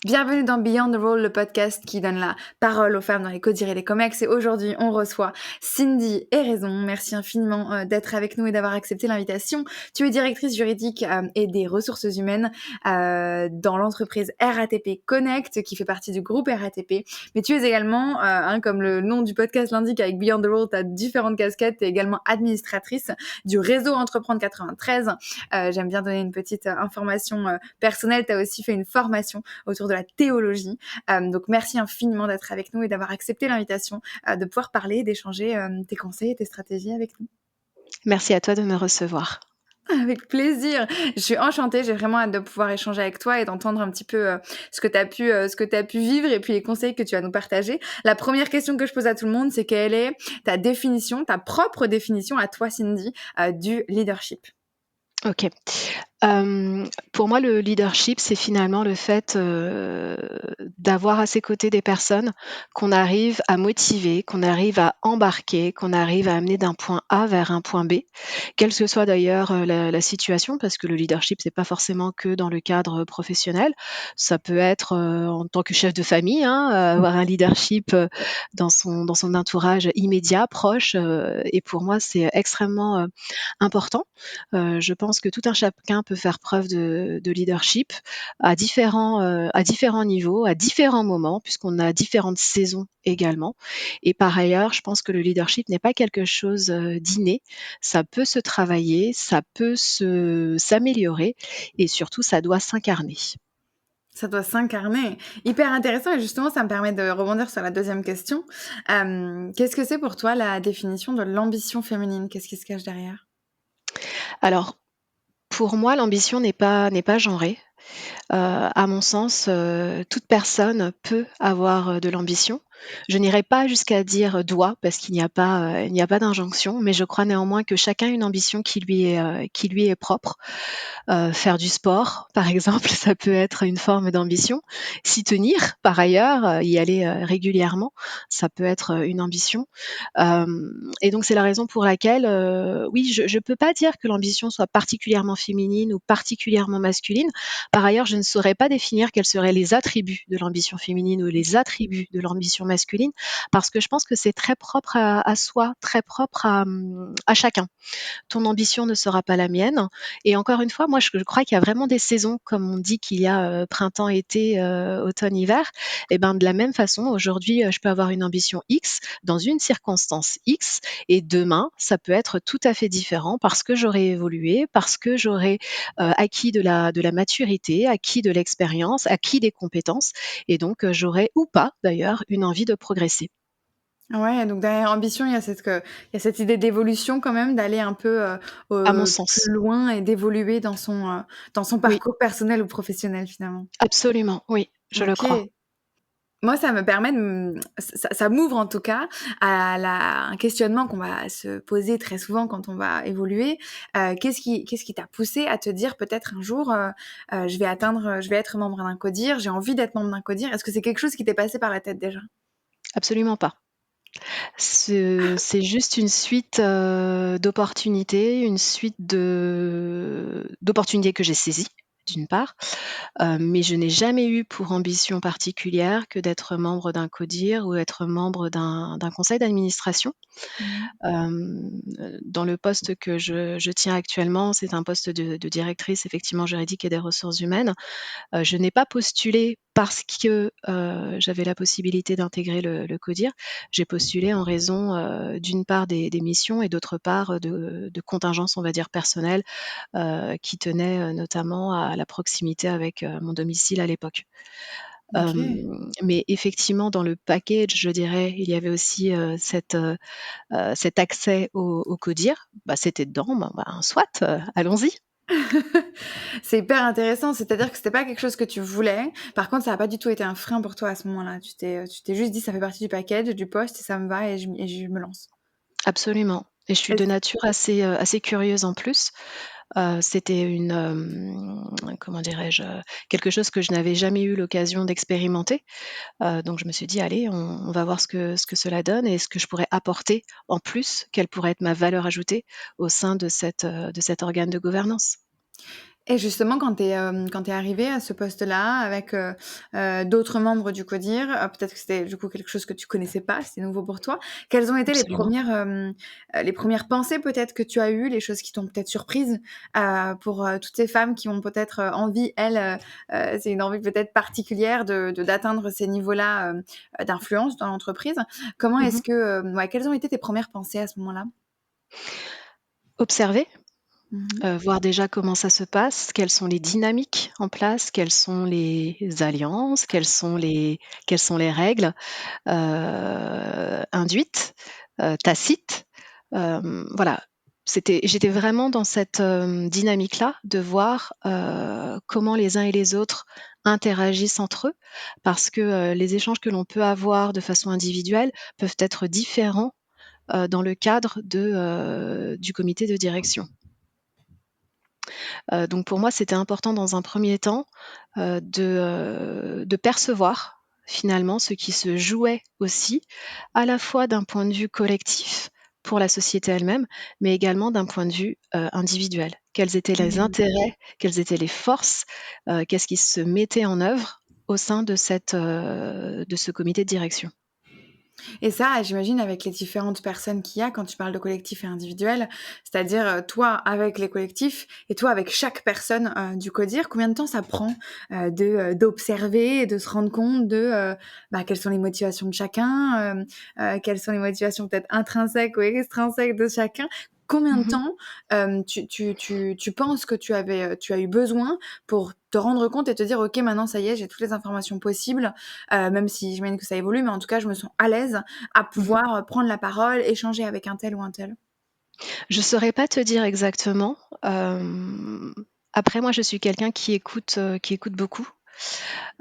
Bienvenue dans Beyond the Role, le podcast qui donne la parole aux femmes dans les Codir et les Comex. Et aujourd'hui, on reçoit Cindy et Raison. Merci infiniment d'être avec nous et d'avoir accepté l'invitation. Tu es directrice juridique et des ressources humaines dans l'entreprise RATP Connect, qui fait partie du groupe RATP. Mais tu es également, comme le nom du podcast l'indique, avec Beyond the Role, tu as différentes casquettes. Tu es également administratrice du réseau Entreprendre 93. J'aime bien donner une petite information personnelle. Tu as aussi fait une formation autour de la théologie. Donc, merci infiniment d'être avec nous et d'avoir accepté l'invitation de pouvoir parler, d'échanger tes conseils et tes stratégies avec nous. Merci à toi de me recevoir. Avec plaisir. Je suis enchantée. J'ai vraiment hâte de pouvoir échanger avec toi et d'entendre un petit peu ce que tu as pu vivre et puis les conseils que tu vas nous partager. La première question que je pose à tout le monde, c'est quelle est ta définition, ta propre définition à toi, Cindy, du leadership? OK. Pour moi, le leadership, c'est finalement le fait, d'avoir à ses côtés des personnes qu'on arrive à motiver, qu'on arrive à embarquer, qu'on arrive à amener d'un point A vers un point B, quelle que soit d'ailleurs, la situation, parce que le leadership, c'est pas forcément que dans le cadre professionnel. Ça peut être, en tant que chef de famille, hein, avoir un leadership, dans son entourage immédiat, proche, et pour moi, c'est extrêmement, important. Je pense que tout un chacun peut faire preuve de leadership à différents niveaux, à différents moments, puisqu'on a différentes saisons également. Et par ailleurs, je pense que le leadership n'est pas quelque chose, d'inné. Ça peut se travailler, ça peut s'améliorer et surtout ça doit s'incarner. Ça doit s'incarner. Hyper intéressant et justement, ça me permet de rebondir sur la deuxième question. Qu'est-ce que c'est pour toi la définition de l'ambition féminine? Qu'est-ce qui se cache derrière? Alors, pour moi, l'ambition n'est pas genrée. À mon sens, toute personne peut avoir, de l'ambition. Je n'irai pas jusqu'à dire doit, parce il n'y a pas d'injonction, mais je crois néanmoins que chacun a une ambition qui lui est propre. Faire du sport, par exemple, ça peut être une forme d'ambition. S'y tenir, par ailleurs, y aller, régulièrement, ça peut être, une ambition. Et donc c'est la raison pour laquelle, oui, je peux pas dire que l'ambition soit particulièrement féminine ou particulièrement masculine. Par ailleurs, je ne saurais pas définir quels seraient les attributs de l'ambition féminine ou les attributs de l'ambition masculine, parce que je pense que c'est très propre à soi, très propre à chacun. Ton ambition ne sera pas la mienne. Et encore une fois, moi, je crois qu'il y a vraiment des saisons, comme on dit qu'il y a printemps, été, automne, hiver. Et ben, de la même façon, aujourd'hui, je peux avoir une ambition X dans une circonstance X, et demain, ça peut être tout à fait différent parce que j'aurai évolué, parce que j'aurai acquis de la maturité, acquis de l'expérience, acquis des compétences, et donc j'aurai ou pas d'ailleurs une envie de progresser. Ouais, donc derrière ambition, il y a cette idée d'évolution quand même, d'aller un peu, À mon plus sens. loin et d'évoluer dans son Oui, parcours personnel ou professionnel finalement. absolument, oui, je le crois. OK. Moi, ça me permet de ça m'ouvre en tout cas à un questionnement qu'on va se poser très souvent quand on va évoluer. Qu'est-ce qui t'a poussé à te dire peut-être un jour, je vais être membre d'un CODIR, j'ai envie d'être membre d'un CODIR? Est-ce que c'est quelque chose qui t'est passé par la tête déjà? Absolument pas. C'est juste une suite, d'opportunités, une suite d'opportunités que j'ai saisies, d'une part, mais je n'ai jamais eu pour ambition particulière que d'être membre d'un CODIR ou être membre d'un conseil d'administration. Mmh. Dans le poste que je tiens actuellement, c'est un poste de directrice effectivement juridique et des ressources humaines. Je n'ai pas postulé parce que, j'avais la possibilité d'intégrer le CODIR. J'ai postulé en raison, d'une part des missions et d'autre part, de contingences, on va dire, personnelles, qui tenaient, notamment à la proximité avec, mon domicile à l'époque. OK. Mais effectivement, dans le package, je dirais, il y avait aussi, cet accès au CODIR. Bah, c'était dedans, ben, soit, allons-y. C'est hyper intéressant, c'est-à-dire que c'était pas quelque chose que tu voulais. Par contre, ça a pas du tout été un frein pour toi à ce moment-là. Tu t'es juste dit: «Ça fait partie du package, du poste et ça me va et je me lance». Absolument, et je suis de Est-ce nature assez curieuse en plus. C'était comment dirais-je? Quelque chose que je n'avais jamais eu l'occasion d'expérimenter. Donc je me suis dit: «Allez, on va voir ce que cela donne et ce que je pourrais apporter en plus, quelle pourrait être ma valeur ajoutée au sein de cet organe de gouvernance». Et justement, quand tu es arrivée à ce poste-là avec, d'autres membres du CODIR, peut-être que c'était du coup quelque chose que tu connaissais pas, c'était nouveau pour toi. Quelles ont été Absolument. les premières pensées peut-être que tu as eues, les choses qui t'ont peut-être surprise, pour, toutes ces femmes qui ont peut-être, envie, elles, c'est une envie peut-être particulière de d'atteindre ces niveaux-là, d'influence dans l'entreprise. Comment Mmh. est-ce que, ouais, quelles ont été tes premières pensées à ce moment-là? Observer, Mmh. voir déjà comment ça se passe, quelles sont les dynamiques en place, quelles sont les alliances, quelles sont les règles, induites, tacites. Voilà, j'étais vraiment dans cette, dynamique-là de voir, comment les uns et les autres interagissent entre eux. Parce que, les échanges que l'on peut avoir de façon individuelle peuvent être différents, dans le cadre du comité de direction. Donc pour moi, c'était important dans un premier temps, de percevoir finalement ce qui se jouait aussi, à la fois d'un point de vue collectif pour la société elle-même, mais également d'un point de vue, individuel. Quels étaient les Mmh. intérêts, quelles étaient les forces, qu'est-ce qui se mettait en œuvre au sein de ce comité de direction? Et ça, j'imagine avec les différentes personnes qu'il y a quand tu parles de collectif et individuel, c'est-à-dire, toi avec les collectifs et toi avec chaque personne, du CODIR, combien de temps ça prend, d'observer et de se rendre compte de, bah, quelles sont les motivations de chacun, quelles sont les motivations peut-être intrinsèques ou extrinsèques de chacun? Combien de Mmh. temps, tu penses que tu as eu besoin pour te rendre compte et te dire: «OK, maintenant ça y est, j'ai toutes les informations possibles», même si j'imagine que ça évolue, mais en tout cas, je me sens à l'aise à Mmh. pouvoir, prendre la parole, échanger avec un tel ou un tel. Je saurais pas te dire exactement, après moi je suis quelqu'un qui écoute beaucoup.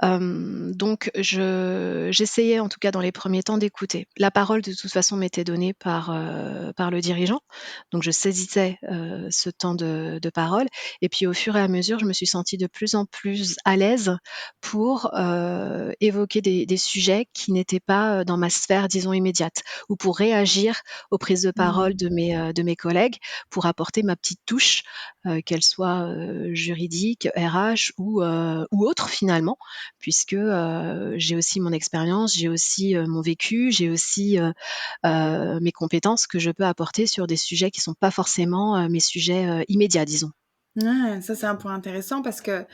Donc j'essayais en tout cas dans les premiers temps d'écouter. La parole de toute façon m'était donnée par le dirigeant, donc je saisissais, ce temps de parole et puis au fur et à mesure, je me suis sentie de plus en plus à l'aise pour, évoquer des sujets qui n'étaient pas, dans ma sphère disons immédiate ou pour réagir aux prises de parole Mmh. de mes collègues pour apporter ma petite touche, qu'elle soit, juridique, RH ou autre finalement puisque, j'ai aussi mon expérience, j'ai aussi, mon vécu, j'ai aussi, mes compétences que je peux apporter sur des sujets qui sont pas forcément, mes sujets, immédiats, disons. Ouais, ça, c'est un point intéressant parce que,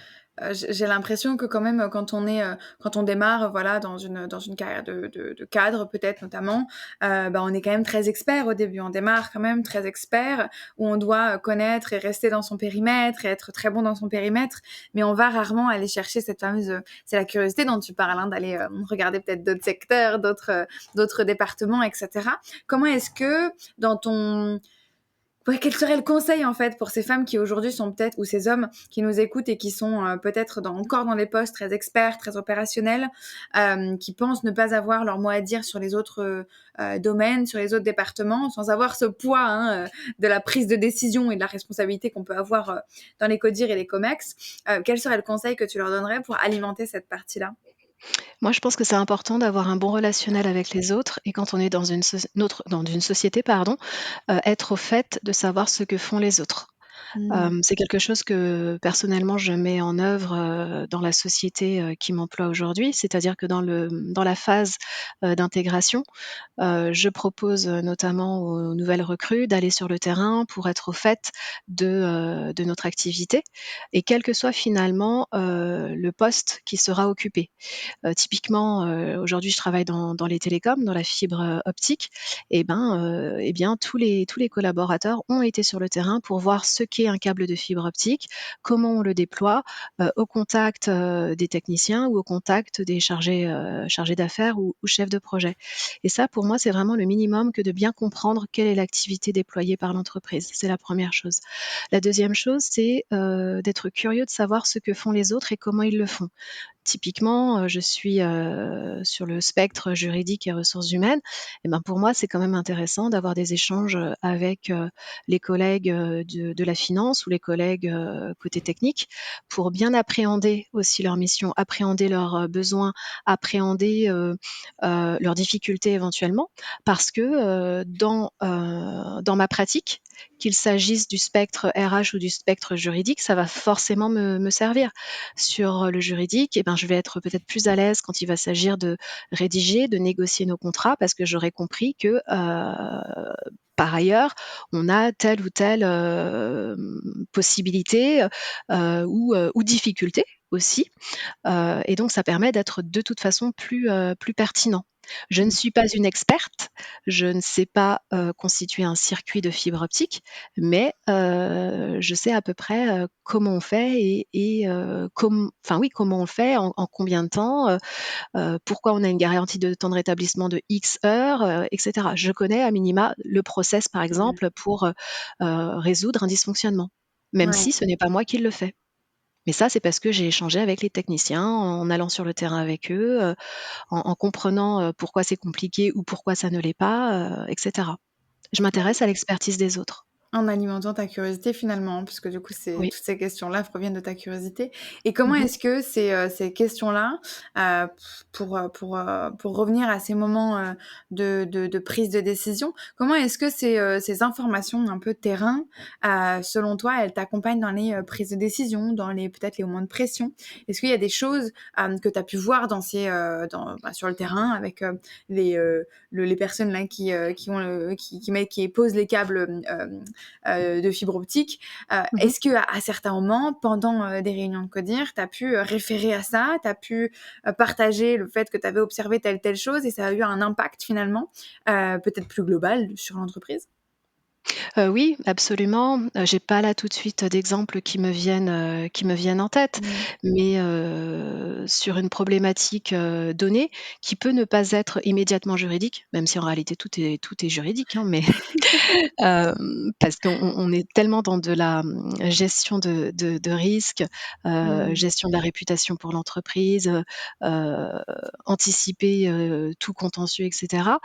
j'ai l'impression que quand même, quand on démarre, voilà, dans une carrière de cadre peut-être notamment, bah, on est quand même très expert au début. On démarre quand même très expert, où on doit, connaître et rester dans son périmètre et être très bon dans son périmètre, mais on va rarement aller chercher cette fameuse, c'est la curiosité dont tu parles, hein, d'aller, regarder peut-être d'autres secteurs, d'autres départements et cetera. Comment est-ce que dans ton Ouais, quel serait le conseil, en fait, pour ces femmes qui aujourd'hui sont peut-être ou ces hommes qui nous écoutent et qui sont, peut-être encore dans des postes très experts, très opérationnels, qui pensent ne pas avoir leur mot à dire sur les autres, domaines, sur les autres départements, sans avoir ce poids, hein, de la prise de décision et de la responsabilité qu'on peut avoir, dans les CODIR et les COMEX. Quel serait le conseil que tu leur donnerais pour alimenter cette partie-là? Moi, je pense que c'est important d'avoir un bon relationnel avec les autres et quand on est dans une société, pardon, être au fait de savoir ce que font les autres. Mmh. C'est quelque chose que personnellement je mets en œuvre, dans la société, qui m'emploie aujourd'hui. C'est-à-dire que dans la phase, d'intégration, je propose, notamment aux nouvelles recrues d'aller sur le terrain pour être au fait de notre activité et quel que soit finalement, le poste qui sera occupé. Typiquement, aujourd'hui, je travaille dans les télécoms, dans la fibre, optique et bien tous les collaborateurs ont été sur le terrain pour voir ce qu'est un câble de fibre optique, comment on le déploie, au contact, des techniciens ou au contact des chargés d'affaires ou chefs de projet et ça, pour moi, c'est vraiment le minimum que de bien comprendre quelle est l'activité déployée par l'entreprise. C'est la première chose. La deuxième chose, c'est, d'être curieux de savoir ce que font les autres et comment ils le font. Typiquement, je suis, sur le spectre juridique et ressources humaines et ben, pour moi, c'est quand même intéressant d'avoir des échanges, avec, les collègues, de la finance ou les collègues, côté technique pour bien appréhender aussi leur mission, appréhender leurs, besoins, appréhender, leurs difficultés éventuellement. Parce que, dans ma pratique, qu'il s'agisse du spectre RH ou du spectre juridique, ça va forcément me servir. Sur le juridique, eh ben, je vais être peut-être plus à l'aise quand il va s'agir de rédiger, de négocier nos contrats, parce que j'aurai compris que par ailleurs, on a telle ou telle possibilité ou difficulté aussi. Et donc ça permet d'être de toute façon plus pertinent. Je ne suis pas une experte, je ne sais pas, constituer un circuit de fibre optique, mais je sais à peu près, comment on fait comment on le fait, en combien de temps, pourquoi on a une garantie de temps de rétablissement de X heures, et cetera. Je connais à minima le process, par Mmh. exemple, pour, résoudre un dysfonctionnement, même Ouais. si ce n'est pas moi qui le fais. Mais ça, c'est parce que j'ai échangé avec les techniciens, en allant sur le terrain avec eux, en comprenant, pourquoi c'est compliqué ou pourquoi ça ne l'est pas, et cetera. Je m'intéresse à l'expertise des autres. En alimentant ta curiosité finalement, puisque du coup, c'est Oui. toutes ces questions-là proviennent de ta curiosité. Et comment Mmh mh. est-ce que ces questions-là, heu, pour revenir à ces moments, de prise de décision, comment est-ce que ces informations un peu terrain, selon toi, elles t'accompagnent dans les, prises de décision, dans les peut-être les moments de pression? Est-ce qu'il y a des choses, que tu as pu voir dans sur le terrain avec, les personnes là qui ont le qui posent les câbles, de fibre optique. Mmh. Est-ce qu'à certains moments, pendant des réunions de CODIR, tu as pu référer à ça, tu as pu partager le fait que tu avais observé telle chose et ça a eu un impact finalement, peut-être plus global sur l'entreprise? Oui, absolument. J'ai pas là tout de suite d'exemples qui me viennent en tête, Mmh. mais sur une problématique, donnée, qui peut ne pas être immédiatement juridique, même si en réalité tout est juridique, hein, mais parce qu'on est tellement dans de la, gestion de risques, Mmh. gestion de la réputation pour l'entreprise, anticiper, tout contentieux et cetera.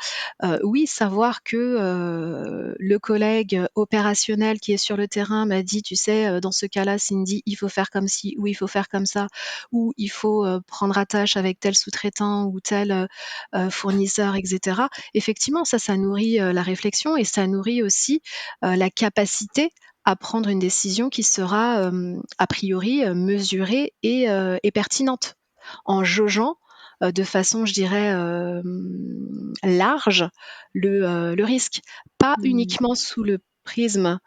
Oui, savoir que, le collègue opérationnel qui est sur le terrain m'a dit: «Tu sais, dans ce cas-là, Cindy, il faut faire comme ci ou il faut faire comme ça, ou il faut, prendre attache avec tel sous-traitant ou tel, fournisseur» et cetera. Effectivement, ça nourrit, la réflexion et ça nourrit aussi, la capacité à prendre une décision qui sera, a priori, mesurée et pertinente. En jaugeant, de façon, je dirais, large le risque. Pas Mmh. uniquement sous le prisme,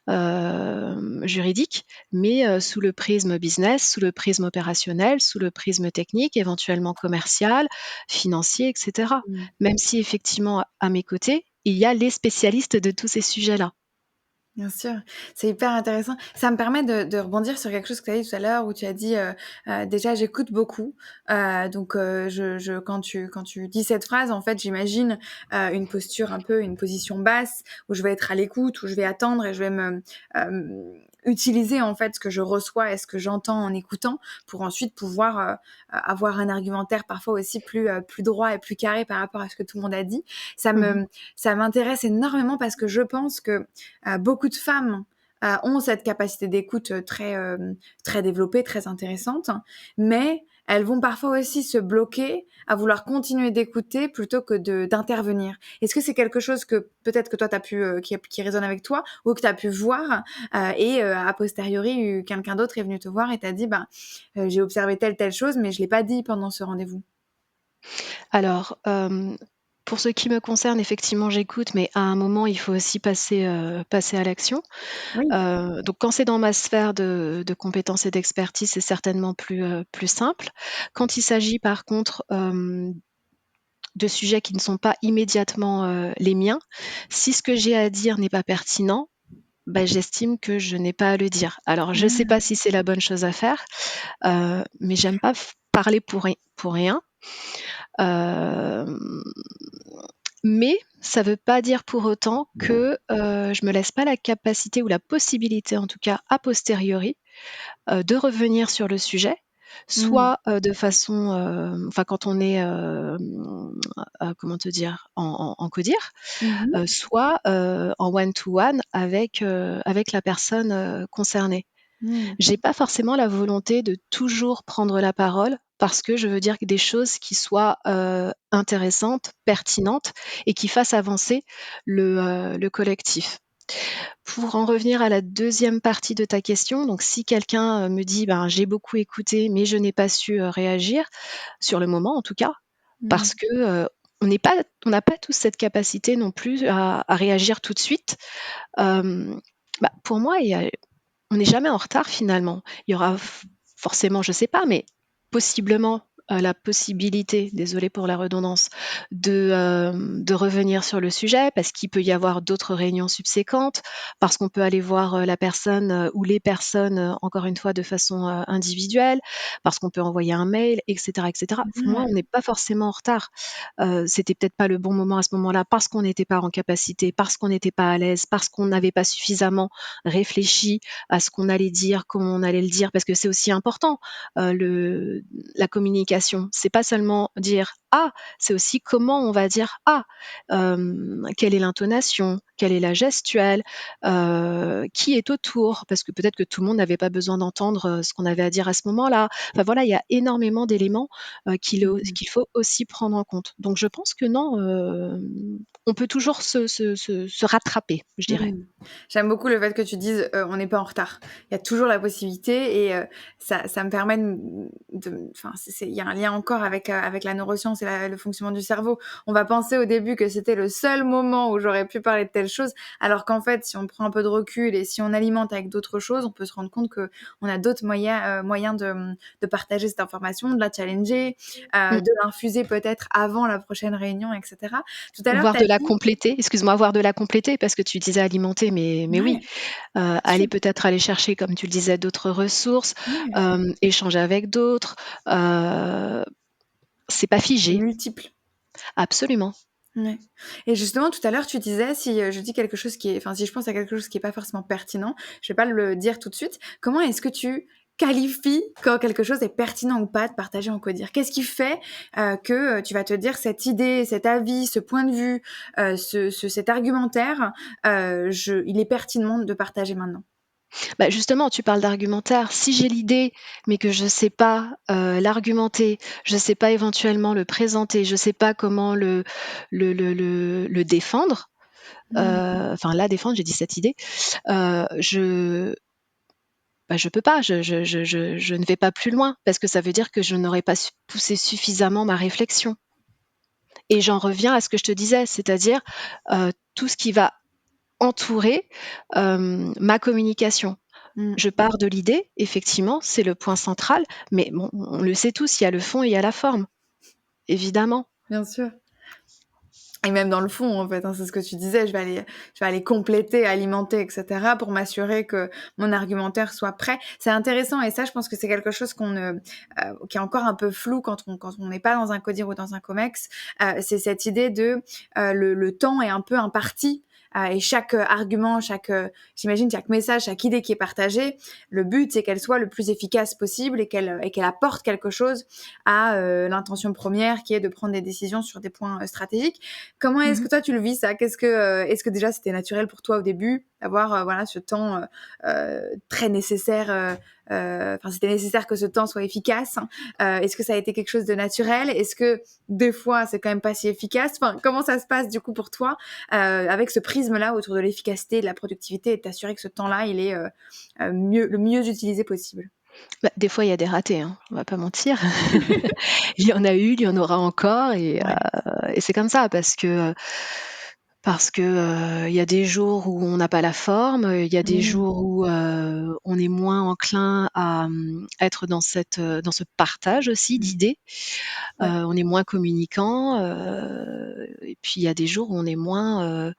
juridique, mais sous le prisme business, sous le prisme opérationnel, sous le prisme technique, éventuellement commercial, financier et cetera. Mmh. Même si effectivement, à mes côtés, il y a les spécialistes de tous ces sujets-là. Bien sûr, c'est hyper intéressant. Ça me permet de rebondir sur quelque chose que tu as dit tout à l'heure où tu as dit, déjà j'écoute beaucoup. Donc je quand tu dis cette phrase, en fait, j'imagine, une posture un peu une position basse où je vais être à l'écoute, où je vais attendre et je vais utiliser, en fait, ce que je reçois et ce que j'entends en écoutant pour ensuite pouvoir, avoir un argumentaire parfois aussi plus droit et plus carré par rapport à ce que tout le monde a dit. Ça Mmh mh. me ça m'intéresse énormément parce que je pense que beaucoup de femmes ont cette capacité d'écoute très développée, très intéressante, mais elles vont parfois aussi se bloquer à vouloir continuer d'écouter plutôt que d'intervenir. Est-ce que c'est quelque chose que peut-être que toi, t'as pu, qui résonne avec toi ou que tu as pu voir a posteriori, quelqu'un d'autre est venu te voir et t'a dit: «Ben, j'ai observé telle chose, mais je l'ai pas dit pendant ce rendez-vous»? Alors, pour ce qui me concerne, effectivement, j'écoute, mais à un moment, il faut aussi passer à l'action. Oui. Donc quand c'est dans ma sphère de compétences et d'expertise, c'est certainement plus simple. Quand il s'agit par contre, de sujets qui ne sont pas immédiatement, les miens, si ce que j'ai à dire n'est pas pertinent, bah, j'estime que je n'ai pas à le dire. Alors je ne sais pas Mmh. si c'est la bonne chose à faire, mais j'aime pas parler pour rien. Hem, mais ça ne veut pas dire pour autant que, je me laisse pas la capacité ou la possibilité en tout cas a posteriori, de revenir sur le sujet, Mmh. soit, de façon, enfin quand on est, comment te dire? En codir, Mmh mh. soit, en one to one avec la personne, concernée. Mmh. J'ai pas forcément la volonté de toujours prendre la parole parce que je veux dire des choses qui soient, intéressantes, pertinentes et qui fassent avancer le collectif. Pour en revenir à la deuxième partie de ta question, donc si quelqu'un, me dit: «Ben, j'ai beaucoup écouté, mais je n'ai pas su, réagir», sur le moment en tout cas, Mmh. parce que, on n'a pas tous cette capacité non plus à réagir tout de suite. Hem, pour moi, on n'est jamais en retard finalement. Il y aura forcément, je sais pas, mais possiblement, la possibilité, désolée pour la redondance, de revenir sur le sujet parce qu'il peut y avoir d'autres réunions subséquentes, parce qu'on peut aller voir, la personne, ou les personnes, encore une fois de façon, individuelle, parce qu'on peut envoyer un mail et cetera et cetera. Pour moi, Ouais. on n'est pas forcément en retard. C'était peut-être pas le bon moment à ce moment-là parce qu'on n'était pas en capacité, parce qu'on n'était pas à l'aise, parce qu'on n'avait pas suffisamment réfléchi à ce qu'on allait dire, comment on allait le dire, parce que c'est aussi important, le la communication. C'est pas seulement dire: «Ah», c'est aussi comment on va dire «Ah». Quelle est l'intonation? Quelle est la gestuelle? Qui est autour? Parce que peut-être que tout le monde n'avait pas besoin d'entendre, ce qu'on avait à dire à ce moment-là. Enfin voilà, il y a énormément d'éléments, Mmh. qu'il faut aussi prendre en compte. Donc je pense que non, on peut toujours se rattraper, je dirais. Mmh. J'aime beaucoup le fait que tu dises, «On n'est pas en retard». Il y a toujours la possibilité et ça me permet enfin, il y a un lien encore avec la neuroscience et le fonctionnement du cerveau. On va penser au début que c'était le seul moment où j'aurais pu parler de telle chose, alors qu'en fait, si on prend un peu de recul et si on alimente avec d'autres choses, on peut se rendre compte qu'on a d'autres moyens de partager cette information, de la challenger, Mmh. de l'infuser peut-être avant la prochaine réunion et cetera. Tout à l'heure, Voire tu as de la dit compléter, excuse-moi, voire de la compléter parce que tu disais alimenter, mais oui, ouais, bien sûr, aller chercher, comme tu le disais, d'autres ressources, ouais. échanger avec d'autres, heu, c'est pas C'est figé. multiple. Absolument. Ouais et justement tout à l'heure tu disais si, je dis quelque chose qui est enfin si je pense à quelque chose qui est pas forcément pertinent, je vais pas le dire tout de suite. Comment est-ce que tu qualifies quand quelque chose est pertinent ou pas de partager en codir? Qu'est-ce qui fait, que, tu vas te dire cette idée, cet avis, ce point de vue, cet argumentaire, il est pertinent de partager maintenant? Justement, tu parles d'argumentaire. Si j'ai l'idée, mais que je sais pas, l'argumenter, je sais pas éventuellement le présenter, je sais pas comment le défendre, Mmh. enfin la défendre, j'ai dit cette idée, je je peux pas, je ne vais pas plus loin parce que ça veut dire que je n'aurais pas poussé suffisamment ma réflexion et j'en reviens à ce que je te disais, c'est-à-dire, tout ce qui va entourer, ma communication. Mmh. Je pars de l'idée, effectivement, c'est le point central, mais bon, on le sait tous, il y a le fond et il y a la forme, évidemment. Bien sûr. Et même dans le fond, en fait, hein, c'est ce que tu disais, je vais aller compléter, alimenter et cetera pour m'assurer que mon argumentaire soit prêt. C'est intéressant et ça, je pense que c'est quelque chose qui est encore un peu flou quand on n'est pas dans un CODIR ou dans un COMEX. C'est cette idée de, le temps est un peu imparti, et chaque, argument, j'imagine chaque message, chaque idée qui est partagée, le but, c'est qu'elle soit le plus efficace possible et qu'elle apporte quelque chose à, l'intention première qui est de prendre des décisions sur des points, stratégiques. Comment est-ce que Mmh. toi tu le vis ça? Est-ce que déjà c'était naturel pour toi au début d'avoir, voilà ce temps, très nécessaire, enfin c'était nécessaire que ce temps soit efficace? Est-ce que ça a été quelque chose de naturel? Est-ce que des fois c'est quand même pas si efficace? Enfin, comment ça se passe du coup pour toi, avec ce prisme-là autour de l'efficacité, de la productivité et de t'assurer que ce temps-là il est, le mieux utilisé possible? Des fois, il y a des ratés, hein, on va pas mentir. Il y en a eu, il y en aura encore Ouais. et c'est comme ça parce que, il y a des jours où on n'a pas la forme, il y a des Mmh. jours où, on est moins enclin à, être dans ce partage aussi Mmh. d'idées. Ouais. On est moins communicant, et puis il y a des jours où on est moins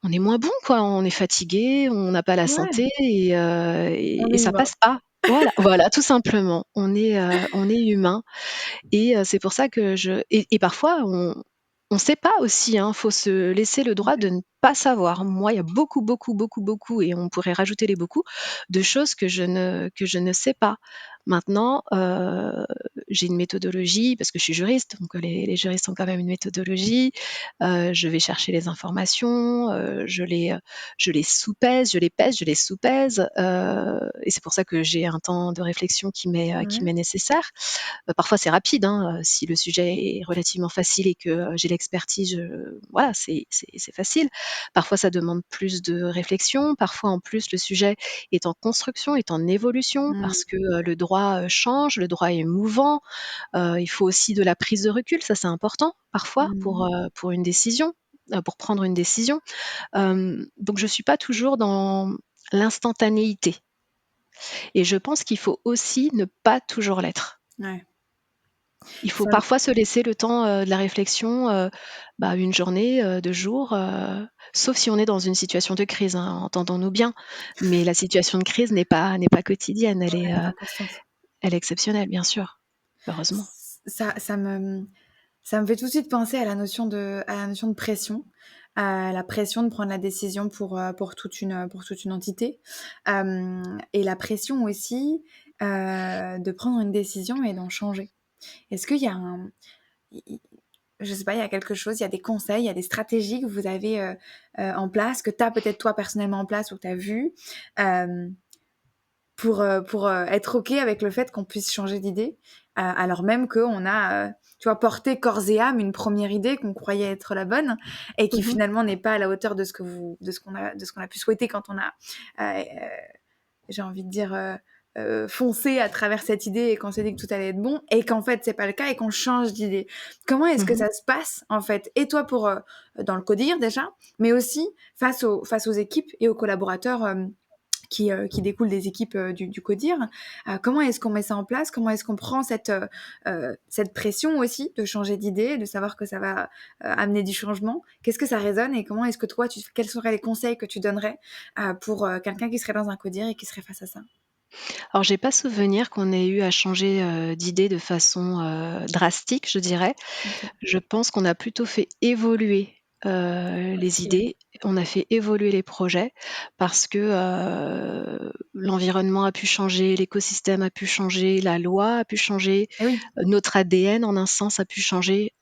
bon quoi, on est fatigué, on n'a pas la Ouais, santé on et est ça humain. passe pas. Voilà, tout simplement. On est humain et c'est pour ça que je et parfois on sait pas aussi, hein, faut se laisser le droit de ne pas savoir. Moi, il y a beaucoup, beaucoup, beaucoup, beaucoup et on pourrait rajouter les beaucoup, de choses que je ne sais pas. Maintenant, j'ai une méthodologie parce que je suis juriste, donc les juristes ont quand même une méthodologie. Je vais chercher les informations, je les soupèse, je les pèse, je les soupèse, et c'est pour ça que j'ai un temps de réflexion qui Ouais. m'est nécessaire. Parfois c'est rapide, hein, si le sujet est relativement facile et que, j'ai l'expertise, voilà, c'est facile. Parfois, ça demande plus de réflexion. Parfois, en plus, le sujet est en construction, est en évolution Mmh. parce que, le droit, change, le droit est mouvant. Il faut aussi de la prise de recul, ça, c'est important parfois Mmh. pour une décision, pour prendre une décision. Donc je suis pas toujours dans l'instantanéité et je pense qu'il faut aussi ne pas toujours l'être. Ouais. Il faut Ça parfois se laisser le temps, de la réflexion, 1 journée, 2 jours, sauf si on est dans une situation de crise, hein, entendons-nous bien. Mais la situation de crise n'est pas quotidienne, elle est pas constante. elle est exceptionnelle, bien sûr, heureusement. Ça me fait tout de suite penser à la notion de pression, à la pression de prendre la décision pour toute une entité, et la pression aussi, de prendre une décision et d'en changer. Est-ce qu'il y a un i je sais pas, il y a quelque chose, il y a des conseils, il y a des stratégies que vous avez, en place, que tu as peut-être toi personnellement en place ou que tu as vues, hem pour, être OK avec le fait qu'on puisse changer d'idée, alors même qu'on a, tu vois, porté corps et âme une première idée qu'on croyait être la bonne et qui Mmh. finalement n'est pas à la hauteur de ce qu'on a pu souhaiter quand on a, j'ai envie de dire, foncé à travers cette idée et qu'on s'est dit que tout allait être bon et qu'en fait c'est pas le cas et qu'on change d'idée. Comment est-ce que Mmh. ça se passe en fait? Et toi dans le codir déjà, mais aussi face aux équipes et aux collaborateurs, qui découlent des équipes du CODIR. Comment est-ce qu'on met ça en place? Comment est-ce qu'on prend cette pression aussi de changer d'idée, de savoir que ça va amener du changement? Qu'est-ce que ça résonne et comment est-ce que toi, quels seraient les conseils que tu donnerais pour quelqu'un qui serait dans un CODIR et qui serait face à ça? Alors j'ai pas souvenir qu'on ait eu à changer, d'idée de façon, drastique, je dirais. OK. Je pense qu'on a plutôt fait évoluer, les OK. idées, on a fait évoluer les projets parce que, l'environnement a pu changer, l'écosystème a pu changer, la loi a pu changer, Eh oui. notre ADN en un sens a pu changer,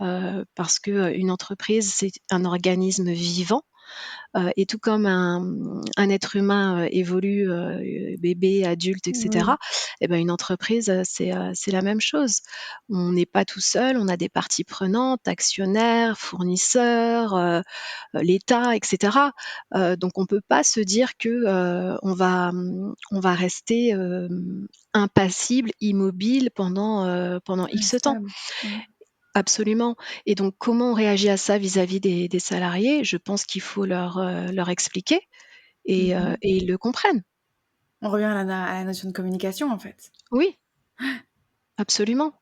parce que, une entreprise, c'est un organisme vivant. Et tout comme un être humain, évolue, bébé, adulte et Oui. cetera, et ben, une entreprise, c'est la même chose. On n'est pas tout seul, on a des parties prenantes, actionnaires, fournisseurs, l'État et cetera. Donc on peut pas se dire que, on va rester, impassible, immobile pendant X temps. Stable. Ouais. Absolument. Et donc comment on réagit à ça vis-à-vis des salariés? Je pense qu'il faut leur expliquer Mmh. et ils le comprennent. On revient à la notion de communication, en fait. Oui, absolument.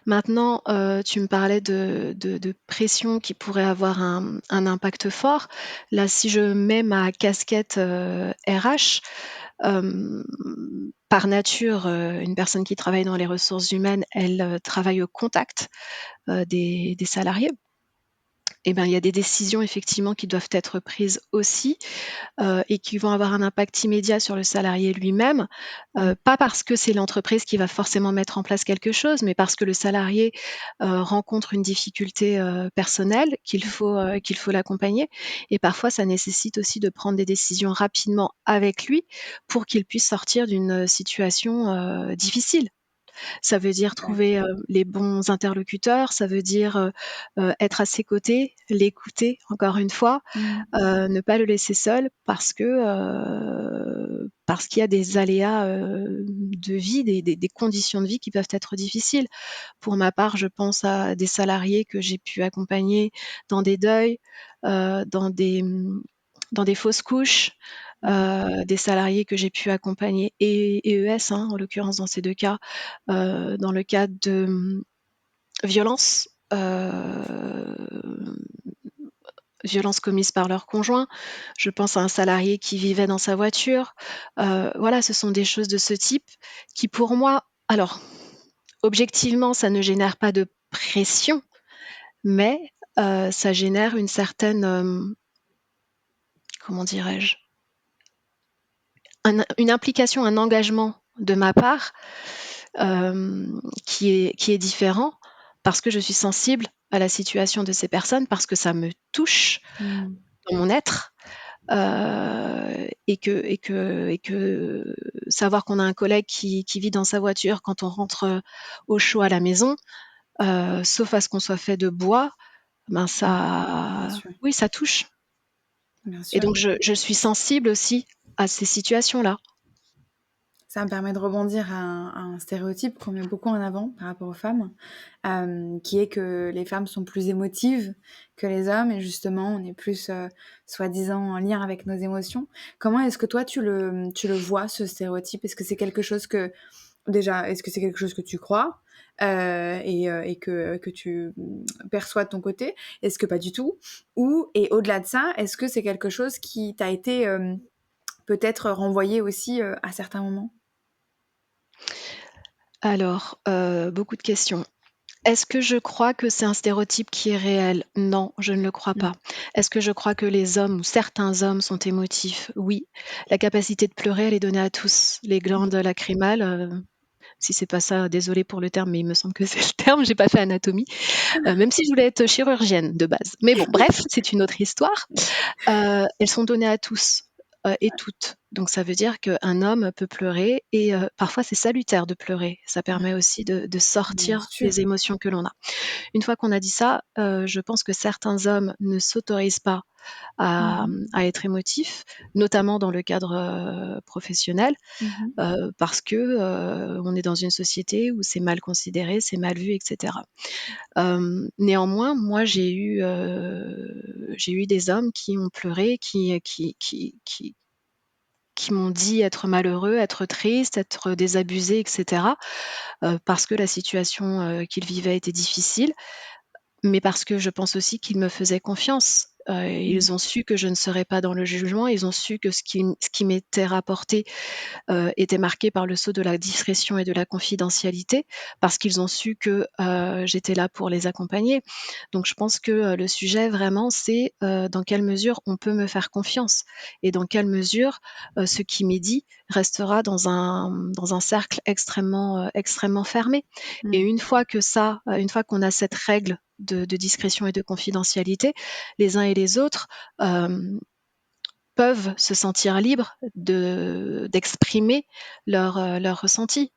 Maintenant, tu me parlais de pression qui pourrait avoir un impact fort. Là, si je mets ma casquette, RH, par nature, une personne qui travaille dans les ressources humaines, elle, travaille au contact, des salariés. Et ben, il y a des décisions effectivement qui doivent être prises aussi, et qui vont avoir un impact immédiat sur le salarié lui-même, Mmh. pas parce que c'est l'entreprise qui va forcément mettre en place quelque chose, mais parce que le salarié, rencontre une difficulté, personnelle qu'il faut l'accompagner et parfois ça nécessite aussi de prendre des décisions rapidement avec lui pour qu'il puisse sortir d'une, situation, difficile. Ça veut dire Ouais. trouver, les bons interlocuteurs, ça veut dire, être à ses côtés, l'écouter encore une fois, Mmh. ne pas le laisser seul parce qu'il y a des aléas, de vie, des conditions de vie qui peuvent être difficiles. Pour ma part, je pense à des salariés que j'ai pu accompagner dans des deuils, dans des fausses couches, Mmh. des salariés que j'ai pu accompagner et EES, hein, en l'occurrence dans ces 2 cas, dans le cadre de, violences, violences commises par leur conjoint. Je pense à un salarié qui vivait dans sa voiture. Voilà, ce sont des choses de ce type qui pour moi alors, objectivement, ça ne génère pas de pression, mais ça génère une certaine, comment dirais-je? Une implication, un engagement de ma part, qui est différent parce que je suis sensible à la situation de ces personnes, parce que ça me touche Mmh. dans mon être, et que savoir qu'on a un collègue qui vit dans sa voiture quand on rentre, au chaud à la maison, sauf à ce qu'on soit fait de bois, ben Mmh. Bien ça sûr. oui, ça touche. Bien Et sûr. donc je suis sensible aussi à ces situations-là. Ça me permet de rebondir à un stéréotype qu'on met beaucoup en avant par rapport aux femmes, qui est que les femmes sont plus émotives que les hommes et justement on est plus, soi-disant en lien avec nos émotions. Comment est-ce que toi tu le vois ce stéréotype? Est-ce que c'est quelque chose que déjà, est-ce que c'est quelque chose que tu crois, et que tu, perçois de ton côté? Est-ce que pas du tout? Ou et au-delà de ça, est-ce que c'est quelque chose qui t'a été, peut-être renvoyé aussi, à certains moments? Alors, beaucoup de questions. Est-ce que je crois que c'est un stéréotype qui est réel? Non, je ne le crois Mmh. pas. Est-ce que je crois que les hommes ou certains hommes sont émotifs? Oui. La capacité de pleurer, elle est donnée à tous. Les glandes lacrymales, si c'est pas ça, désolée pour le terme, mais il me semble que c'est le terme, j'ai pas fait anatomie, même si je voulais être chirurgienne de base. Mais bon, bref, c'est une autre histoire. Elles sont données à tous, et toutes. Donc ça veut dire qu'un homme peut pleurer et parfois c'est salutaire de pleurer. Ça permet aussi de Bien sortir sûr. les émotions que l'on a. Une fois qu'on a dit ça, je pense que certains hommes ne s'autorisent pas Mmh à, mh. à être émotifs, notamment dans le cadre, professionnel, Mmh. parce que, on est dans une société où c'est mal considéré, c'est mal vu et cetera. Néanmoins, moi j'ai eu des hommes qui ont pleuré, qui m'ont dit être malheureux, être tristes, être désabusés et cetera, parce que la situation, qu'ils vivaient était difficile. Mais parce que je pense aussi qu'ils me faisaient confiance. Mmh. Ils ont su que je ne serais pas dans le jugement, ils ont su que ce qui m'était rapporté, était marqué par le sceau de la discrétion et de la confidentialité, parce qu'ils ont su que, j'étais là pour les accompagner. Donc je pense que, le sujet vraiment c'est, dans quelle mesure on peut me faire confiance et dans quelle mesure, ce qui m'est dit restera dans un cercle extrêmement fermé. Et Mmh. une fois qu'on a cette règle de discrétion et de confidentialité, les uns et les autres, hem, peuvent se sentir libres d'exprimer leurs ressentis.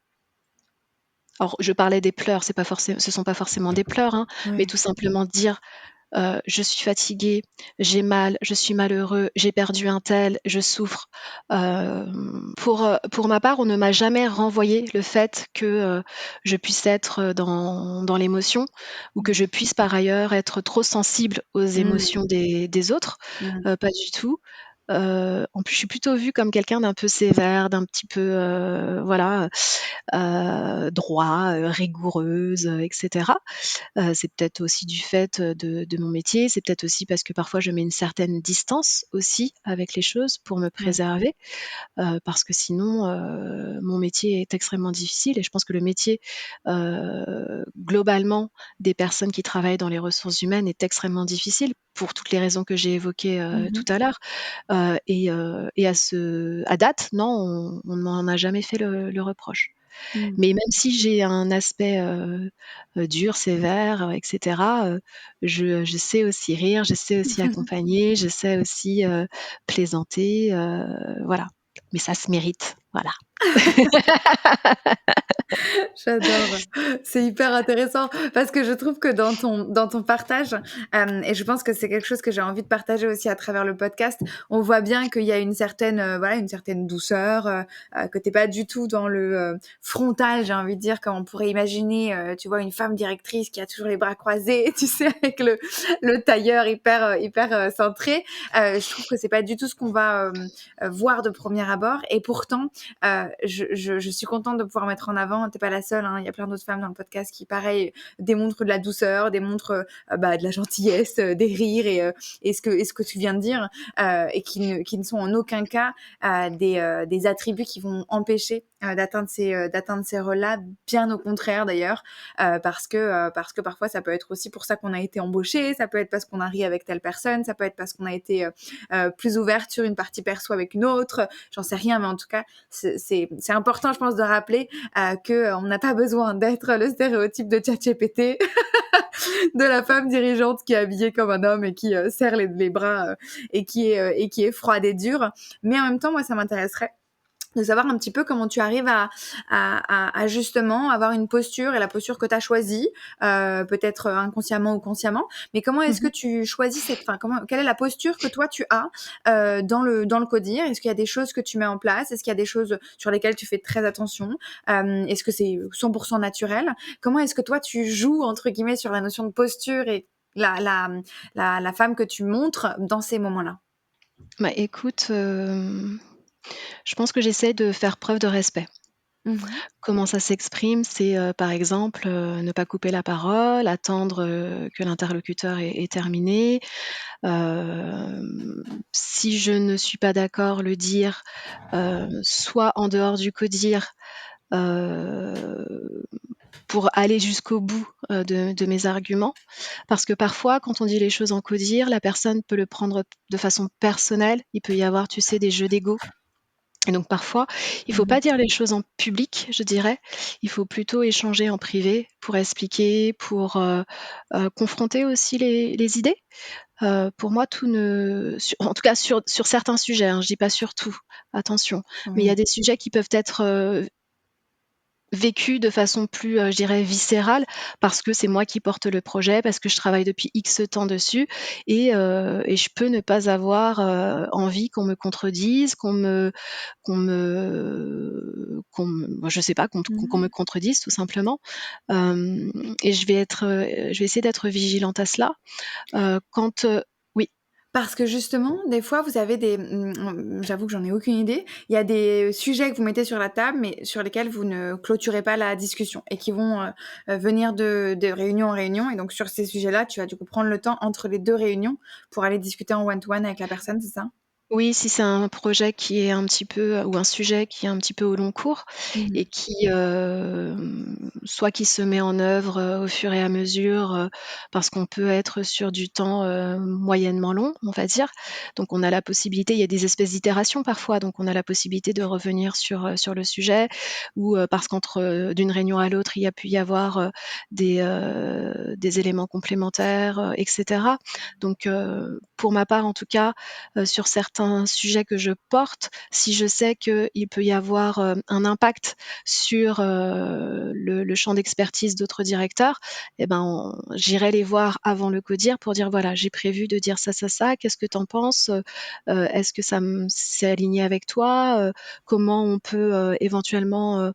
Alors je parlais des pleurs, ce sont pas forcément des pleurs, hein, mais Ouais. tout simplement dire, «Je suis fatigué, j'ai mal, je suis malheureux, j'ai perdu un tel, je souffre». Pour ma part, on ne m'a jamais renvoyé le fait que, je puisse être, dans l'émotion ou que je puisse par ailleurs être trop sensible aux Mmh. émotions des autres, Mmh. pas du tout. En plus, je suis plutôt vue comme quelqu'un d'un peu sévère, d'un petit peu, voilà, droit, rigoureuse, et cetera. C'est peut-être aussi du fait, de mon métier, c'est peut-être aussi parce que parfois je mets une certaine distance aussi avec les choses pour me Ouais. préserver, parce que sinon, mon métier est extrêmement difficile et je pense que le métier, globalement des personnes qui travaillent dans les ressources humaines est extrêmement difficile pour toutes les raisons que j'ai évoquées, Mmh tout mh. à l'heure. Et à date, non, on ne m'en a jamais fait le reproche. Mmh. Mais même si j'ai un aspect, dur, sévère, et cetera, je sais aussi rire, je sais aussi accompagner, je sais aussi, plaisanter, voilà. Mais ça se mérite, voilà. J'adore. C'est hyper intéressant parce que je trouve que dans ton partage, et je pense que c'est quelque chose que j'ai envie de partager aussi à travers le podcast, on voit bien qu'il y a une certaine, voilà, une certaine douceur, que tu es pas du tout dans le, frontal, j'ai envie de dire, comme on pourrait imaginer, tu vois, une femme directrice qui a toujours les bras croisés, tu sais, avec le tailleur hyper, centré. Je trouve que c'est pas du tout ce qu'on va, voir de premier abord et pourtant, je suis contente de pouvoir mettre en avant, tu es pas la seule, hein, il y a plein d'autres femmes dans le podcast qui, pareil, démontrent de la douceur, démontrent, bah, de la gentillesse, des rires et ce que tu viens de dire, et qui ne sont en aucun cas, des attributs qui vont empêcher, d'atteindre ces rôles-là, bien au contraire d'ailleurs, parce que parfois ça peut être aussi pour ça qu'on a été embauché, ça peut être parce qu'on a ri avec telle personne, ça peut être parce qu'on a été, plus ouverte sur une partie perso avec une autre, j'en sais rien, mais en tout cas, c'est important, je pense, de rappeler que on n'a pas besoin d'être le stéréotype de ChatGPT, de la femme dirigeante qui est habillée comme un homme et qui serre les bras et qui est froide et dure. Mais en même temps, moi, ça m'intéresserait de savoir un petit peu comment tu arrives à justement avoir une posture et la posture que tu as choisie, peut-être inconsciemment ou consciemment, mais comment est-ce que Mmh. tu choisis quelle est la posture que toi tu as, dans le codir? Est-ce qu'il y a des choses que tu mets en place? Est-ce qu'il y a des choses sur lesquelles tu fais très attention? Est-ce que c'est 100 naturel? Comment est-ce que toi tu «joues» entre guillemets sur la notion de posture et la la, la femme que tu montres dans ces moments-là? Bah, écoute, je pense que j'essaie de faire preuve de respect. Mmh. Comment ça s'exprime? C'est, par exemple, ne pas couper la parole, attendre, que l'interlocuteur ait terminé. Si je ne suis pas d'accord, le dire, soit en dehors du codir, heu, pour aller jusqu'au bout, de mes arguments. Parce que parfois, quand on dit les choses en codir, la personne peut le prendre de façon personnelle. Il peut y avoir, tu sais, des jeux d'ego. Et donc parfois, il faut Mmh. pas dire les choses en public, je dirais. Il faut plutôt échanger en privé pour expliquer, pour, confronter aussi les idées. Pour moi, tout ne su en tout cas sur certains sujets, hein, je dis pas sur tout, attention. Mais il y a Oui. des sujets qui peuvent être, vécu de façon plus, je dirais viscérale, parce que c'est moi qui porte le projet, parce que je travaille depuis X temps dessus et je peux ne pas avoir, envie qu'on me contredise, je sais pas, qu'on me Mmh. contredise tout simplement. Hem et je vais essayer d'être vigilante à cela. Quand, oui. Parce que justement, des fois, vous avez j'avoue que j'en ai aucune idée. Il y a des sujets que vous mettez sur la table, mais sur lesquels vous ne clôturez pas la discussion et qui vont, venir de réunion en réunion et donc sur ces sujets-là, tu vas du coup prendre le temps entre les 2 réunions pour aller discuter en one to one avec la personne, c'est ça? Oui, si c'est un projet qui est un petit peu ou un sujet qui est un petit peu au long cours Mmh. et qui, soit qui se met en œuvre, au fur et à mesure, parce qu'on peut être sur du temps, moyennement long, on va dire. Donc on a la possibilité il y a des espèces d'itérations parfois, donc on a la possibilité de revenir sur le sujet ou, parce qu'entre, d'une réunion à l'autre, il y a pu y avoir, des éléments complémentaires, et cetera. Donc, pour ma part en tout cas, sur certains sujets que je porte, si je sais qu'il peut y avoir, un impact sur, le champ d'expertise d'autres directeurs et ben, j'irai les voir avant le CODIR pour dire: «Voilà, j'ai prévu de dire ça, ça, ça, qu'est-ce que tu en penses? Est-ce que c'est aligné avec toi? Comment on peut, éventuellement,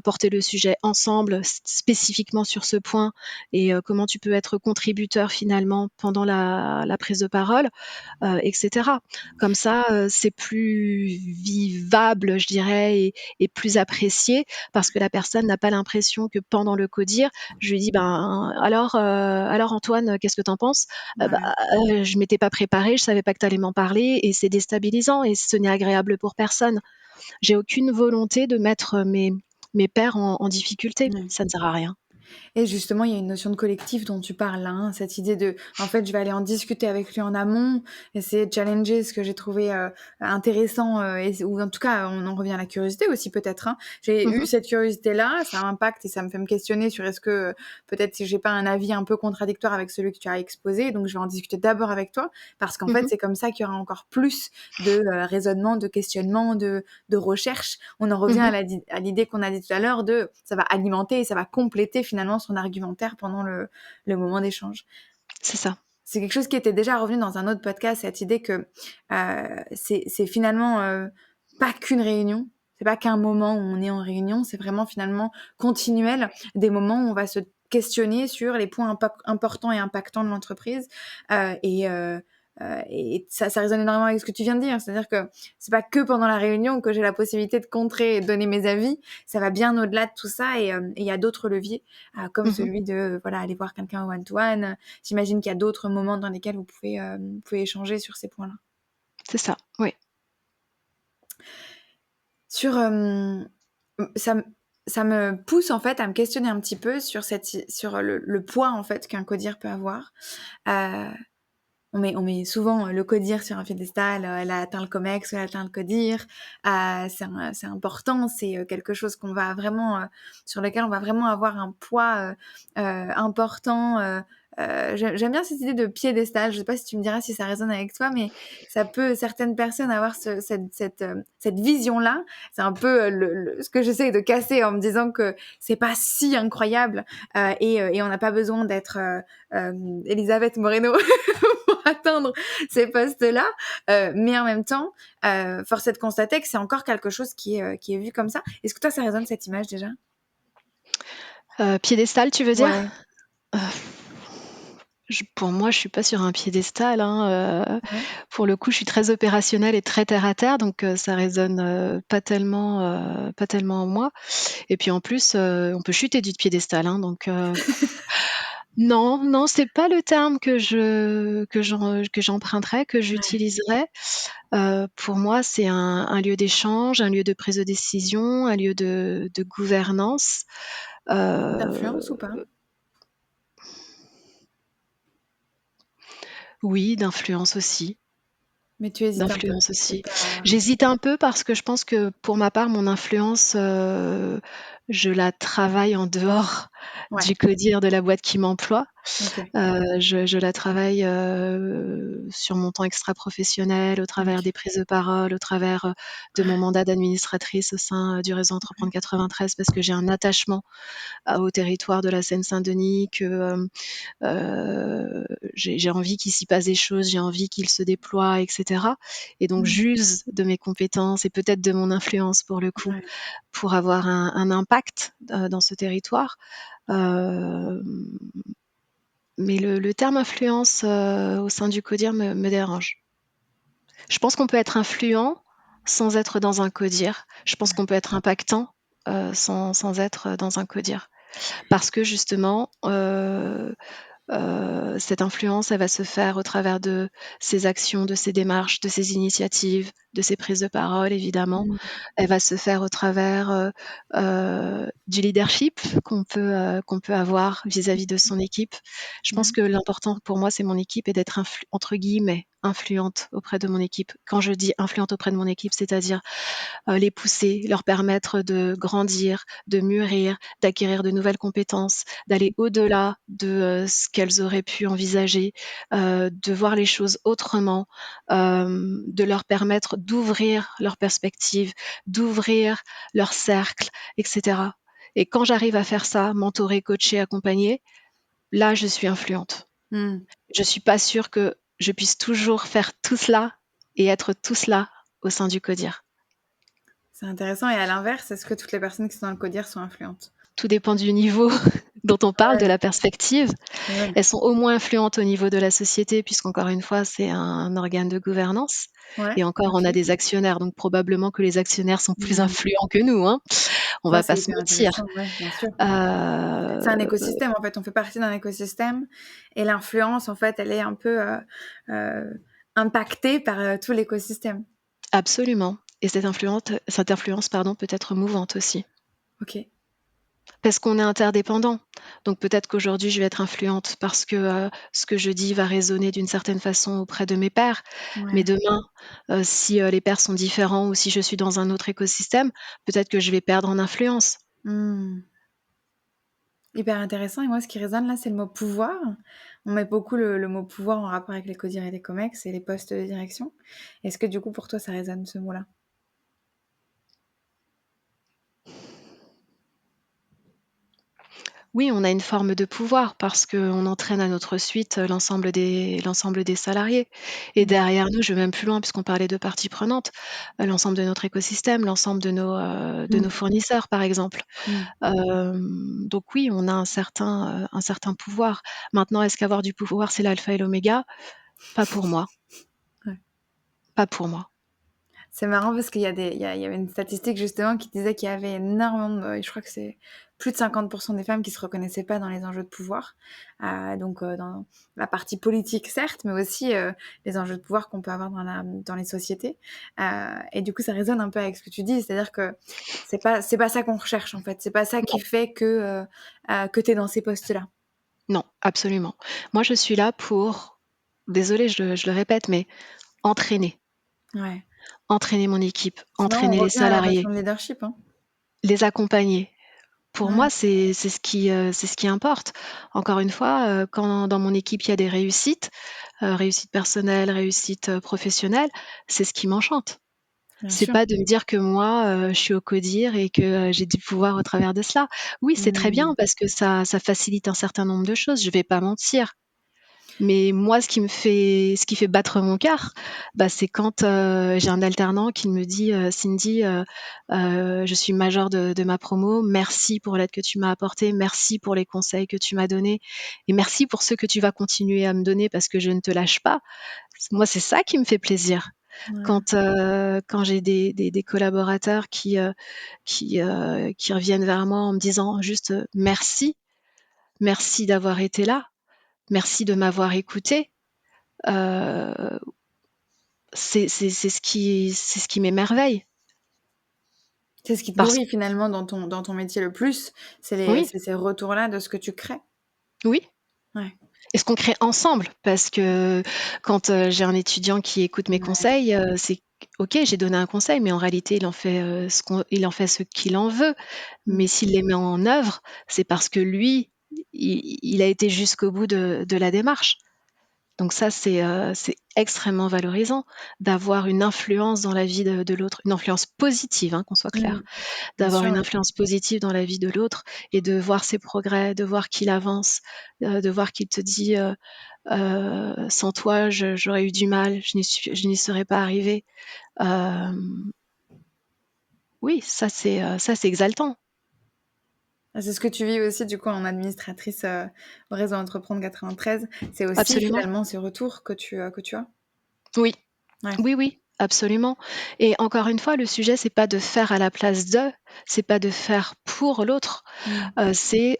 porter le sujet ensemble spécifiquement sur ce point et comment tu peux être contributeur finalement pendant la prise de parole?» et cetera. Comme ça, c'est plus vivable, je dirais et plus apprécié parce que la personne n'a pas l'impression que pendant le codir, je lui dis: «Ben, alors Antoine, qu'est-ce que tu en penses?» «Bah, Ouais. je m'étais pas préparée, je savais pas que tu allais m'en parler» et c'est déstabilisant et ce n'est agréable pour personne. J'ai aucune volonté de mettre, mes pairs en difficulté, Ouais. ça ne sert à rien. Et justement, il y a une notion de collectif dont tu parles là, hein, cette idée de, en fait, je vais aller en discuter avec lui en amont, essayer de challenger ce que j'ai trouvé intéressant, ou en tout cas, on en revient à la curiosité aussi peut-être. Hein. J'ai Mmh eu mh. cette curiosité-là, ça impacte et ça me fait me questionner sur est-ce que peut-être si j'ai pas un avis un peu contradictoire avec celui que tu as exposé, donc je vais en discuter d'abord avec toi, parce qu'en fait, Mmh. c'est comme ça qu'il y aura encore plus de raisonnement, de questionnement, de recherche. On en revient Mmh. à l'idée qu'on a dit tout à l'heure de ça va alimenter et ça va compléter finalement son argumentaire pendant le moment d'échange. C'est ça. C'est quelque chose qui était déjà revenu dans un autre podcast, cette idée que, c'est finalement, pas qu'une réunion, c'est pas qu'un moment où on est en réunion, c'est vraiment finalement continuel, des moments où on va se questionner sur les points importants et impactants de l'entreprise, et ça résonne énormément avec ce que tu viens de dire. C'est-à-dire que c'est pas que pendant la réunion que j'ai la possibilité de contrer et de donner mes avis, ça va bien au-delà de tout ça et il y a d'autres leviers, comme Mmh. celui de, voilà, aller voir quelqu'un en one to one. J'imagine qu'il y a d'autres moments dans lesquels vous pouvez échanger sur ces points-là. C'est ça, oui. Sur, ça me ça me pousse en fait à me questionner un petit peu sur sur le poids en fait qu'un codir peut avoir. Heu, on met souvent, le codir sur un piédestal, elle a atteint le COMEX ou elle a atteint le codir. C'est important, c'est, quelque chose qu'on va vraiment, sur lequel on va vraiment avoir un poids, important, j'aime bien cette idée de piédestal. Je sais pas si tu me diras si ça résonne avec toi, mais ça peut certaines personnes avoir cette vision-là. C'est un peu ce que j'essaie de casser en me disant que c'est pas si incroyable et on n'a pas besoin d'être Elisabeth Moreno pour atteindre ces postes-là. Mais en même temps, force est de constater que c'est encore quelque chose qui est vu comme ça. Est-ce que toi, ça résonne cette image déjà? Piédestal, tu veux dire? Ouais. Euh, pour moi, je suis pas sur un piédestal, hein. Ouais. Pour le coup, je suis très opérationnelle et très terre à terre, donc ça résonne pas tellement en moi. Et puis en plus, on peut chuter du piédestal, hein, donc non, non, c'est pas le terme que j'emprunterais, que Ouais. j'utiliserais. Pour moi, c'est un lieu d'échange, un lieu de prise de décision, un lieu de gouvernance. Heu, D'influence ou pas? oui, d'influence aussi. Mais tu hésites un peu. D'influence C'est aussi. pas... J'hésite un peu parce que je pense que pour ma part, mon influence, je la travaille en dehors Ouais, du codir de la boîte qui m'emploie. ok. Je la travaille, sur mon temps extra-professionnel, au travers Ok. des prises de parole, au travers, de mon mandat d'administratrice au sein, du réseau Entreprendre 93 parce que j'ai un attachement au territoire de la Seine-Saint-Denis, que, j'ai envie qu'il s'y passe des choses, j'ai envie qu'il se déploie, etc. Et donc Mm. j'use de mes compétences et peut-être de mon influence pour le coup, Ouais. pour avoir un impact dans ce territoire. Euh, mais le terme influence au sein du CODIR me dérange. Je pense qu'on peut être influent sans être dans un CODIR. Je pense qu'on peut être impactant sans être dans un CODIR. Parce que justement, cette influence, elle va se faire au travers de ses actions, de ses démarches, de ses initiatives, de ses prises de parole, évidemment. Mm. Elle va se faire au travers du leadership qu'on peut avoir vis-à-vis de son équipe. Je pense Mm. que l'important pour moi, c'est mon équipe et d'être entre guillemets influente auprès de mon équipe. Quand je dis influente auprès de mon équipe, c'est-à-dire les pousser, leur permettre de grandir, de mûrir, d'acquérir de nouvelles compétences, d'aller au-delà de ce qu'elles auraient pu envisager, de voir les choses autrement, de leur permettre d'ouvrir leurs perspectives, d'ouvrir leur cercle, etc. Et quand j'arrive à faire ça, mentorer, coacher, accompagner, là, je suis influente. Mm. Je suis pas sûre que je puisse toujours faire tout cela et être tout cela au sein du CODIR. C'est intéressant. Et à l'inverse, est-ce que toutes les personnes qui sont dans le codir sont influentes? Tout dépend du niveau dont on parle, de Ouais. la perspective. Ouais. Elles sont au moins influentes au niveau de la société, puisqu'encore une fois, c'est un organe de gouvernance. Ouais. Et encore, on Ok. a des actionnaires, donc probablement que les actionnaires sont plus Mm. influents que nous, hein. On Ça, va c'est pas se hyper mentir. intéressant. Ouais, bien sûr. Euh, C'est un écosystème, en fait. On fait partie d'un écosystème. Et l'influence, en fait, elle est un peu euh, impactée par tout l'écosystème. Absolument. Et cette influence, pardon, peut être mouvante aussi. Ok. Parce qu'on est interdépendant. Donc peut-être qu'aujourd'hui, je vais être influente parce que ce que je dis va résonner d'une certaine façon auprès de mes pairs. Mais Ouais. demain, si les pairs sont différents ou si je suis dans un autre écosystème, peut-être que je vais perdre en influence. Mm. Hyper intéressant. Et moi, ce qui résonne là, c'est le mot pouvoir. On met beaucoup le mot pouvoir en rapport avec les codires et les comex et les postes de direction. Est-ce que du coup, pour toi, ça résonne ce mot-là? Oui, on a une forme de pouvoir parce qu'on entraîne à notre suite l'ensemble des salariés. Et Mm. derrière nous, je vais même plus loin puisqu'on parlait de parties prenantes, l'ensemble de notre écosystème, l'ensemble de nos Mm. fournisseurs, par exemple. Mm. Donc oui, on a un certain pouvoir. Maintenant, est-ce qu'avoir du pouvoir, c'est l'alpha et l'oméga? Pas pour moi, Ouais. pas pour moi. C'est marrant parce il y avait une statistique justement qui disait qu'il y avait énormément je crois que c'est plus de 50% des femmes qui se reconnaissaient pas dans les enjeux de pouvoir. Donc dans la partie politique certes, mais aussi les enjeux de pouvoir qu'on peut avoir dans les sociétés. Et du coup, ça résonne un peu avec ce que tu dis, c'est-à-dire que c'est pas ça qu'on recherche en fait. C'est pas ça qui Non, fait que tu es dans ces postes-là. non, absolument. Moi, je suis là pour, désolée, je le répète, mais entraîner. Ouais. Entraîner mon équipe, C'est marrant, on entraîner les revient à la notion salariés, de leadership, hein. les accompagner. Pour Ouais. moi, c'est ce qui importe. Encore une fois, quand dans mon équipe, il y a des réussites, réussite personnelle, réussite, professionnelle, c'est ce qui m'enchante. Bien C'est sûr. pas de me dire que moi, je suis au CODIR et que, j'ai du pouvoir au travers de cela. Oui, c'est très bien Mmh. parce que ça facilite un certain nombre de choses, je vais pas mentir. Mais moi, ce qui fait battre mon cœur, bah, c'est quand, j'ai un alternant qui me dit: «Cindy, je suis major de ma promo. Merci pour l'aide que tu m'as apportée. Merci pour les conseils que tu m'as donnés et merci pour ceux que tu vas continuer à me donner parce que je ne te lâche pas». Moi, c'est ça qui me fait plaisir. Ouais. Quand j'ai des collaborateurs qui reviennent vers moi en me disant juste, «Merci, merci d'avoir été là, merci de m'avoir écoutée», heu, c'est ce qui m'émerveille. C'est ce qui te Parce nourrit finalement dans ton métier le plus, oui, c'est ces retours-là de ce que tu crées? oui, Ouais. et ce qu'on crée ensemble parce que quand, j'ai un étudiant qui écoute mes Ouais. conseils, c'est OK, j'ai donné un conseil, mais en réalité, il en fait ce qu'il en veut. Mmh. Mais s'il les met en œuvre, c'est parce que lui, il a été jusqu'au bout de la démarche. Donc ça, c'est extrêmement valorisant d'avoir une influence dans la vie de l'autre, une influence positive, hein, qu'on soit Mmh. clair. Bien D'avoir sûr, une oui. influence positive dans la vie de l'autre et de voir ses progrès, de voir qu'il avance, de voir qu'il te dit, «Sans toi, j'aurais eu du mal, je n'y serais pas arrivé». Oui, ça c'est exaltant. Ah, c'est ce que tu vis aussi du coup en administratrice, au réseau Entreprendre 93. C'est aussi Absolument. finalement ces retours que tu as? Oui. Ouais. Oui, oui, absolument, et encore une fois, le sujet, c'est pas de faire à la place d'eux, c'est pas de faire pour l'autre, Mmh. c'est,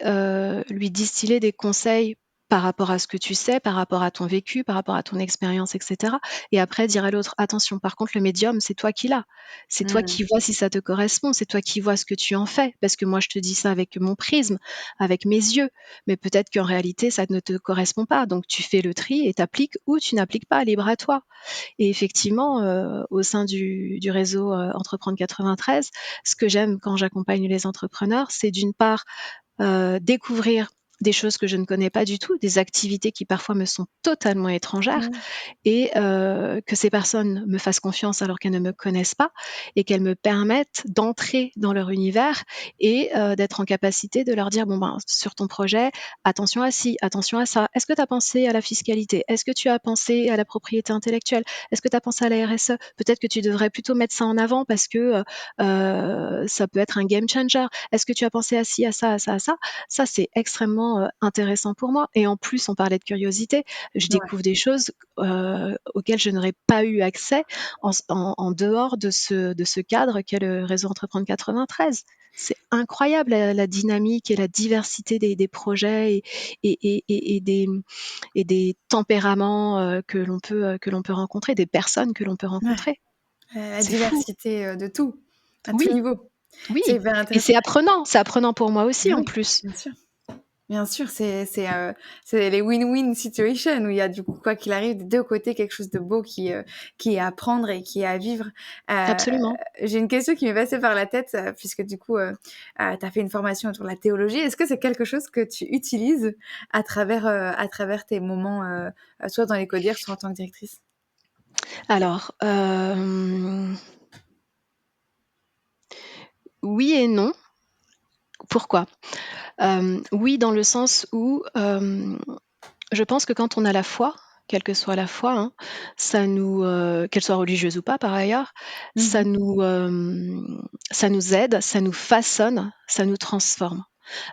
lui distiller des conseils par rapport à ce que tu sais, par rapport à ton vécu, par rapport à ton expérience et cetera, et après dire à l'autre: «Attention, par contre, le médium, c'est toi qui l'as. C'est toi Mmh. qui vois si ça te correspond, c'est toi qui vois ce que tu en fais, parce que moi, je te dis ça avec mon prisme, avec mes yeux, mais peut-être qu'en réalité, ça ne te correspond pas, donc tu fais le tri et tu appliques ou tu n'appliques pas, libre à toi». Et effectivement, au sein du réseau, Entreprendre 93, ce que j'aime quand j'accompagne les entrepreneurs, c'est d'une part, découvrir des choses que je ne connais pas du tout, des activités qui parfois me sont totalement étrangères, Mmh. et que ces personnes me fassent confiance alors qu'elles ne me connaissent pas et qu'elles me permettent d'entrer dans leur univers et d'être en capacité de leur dire: «Bon, ben, sur ton projet, attention à ci, attention à ça. Est-ce que tu as pensé à la fiscalité? Est-ce que tu as pensé à la propriété intellectuelle? Est-ce que tu as pensé à la RSE? Peut-être que tu devrais plutôt mettre ça en avant parce que, ça peut être un game changer. Est-ce que tu as pensé à ci, à ça, à ça, à ça?» Ça, c'est extrêmement, intéressant pour moi, et en plus, on parlait de curiosité, je Ouais. découvre des choses, auxquelles je n'aurais pas eu accès en dehors de ce cadre qu'est le réseau Entreprendre 93. C'est incroyable la dynamique et la diversité des projets et des tempéraments, que l'on peut rencontrer, des personnes que l'on peut Ouais. rencontrer. La C'est fou. diversité, de tout, à tout Oui, niveau. C'est oui, hyper et intéressant. c'est apprenant pour moi aussi Bah en oui, plus. bien sûr. Bien sûr, c'est les win-win situation où il y a du coup, quoi qu'il arrive, des 2 côtés, quelque chose de beau qui est à prendre et qui est à vivre. Heu, Absolument. j'ai une question qui m'est passée par la tête, puisque du coup, tu as fait une formation autour de la théologie. Est-ce que c'est quelque chose que tu utilises à travers tes moments, soit dans les CODIR, soit en tant que directrice? Alors, oui et non. Pourquoi? Oui, dans le sens où, je pense que quand on a la foi, quelle que soit la foi, hein, qu'elle soit religieuse ou pas par ailleurs, ça Mmh. nous, ça nous aide, ça nous façonne, ça nous transforme.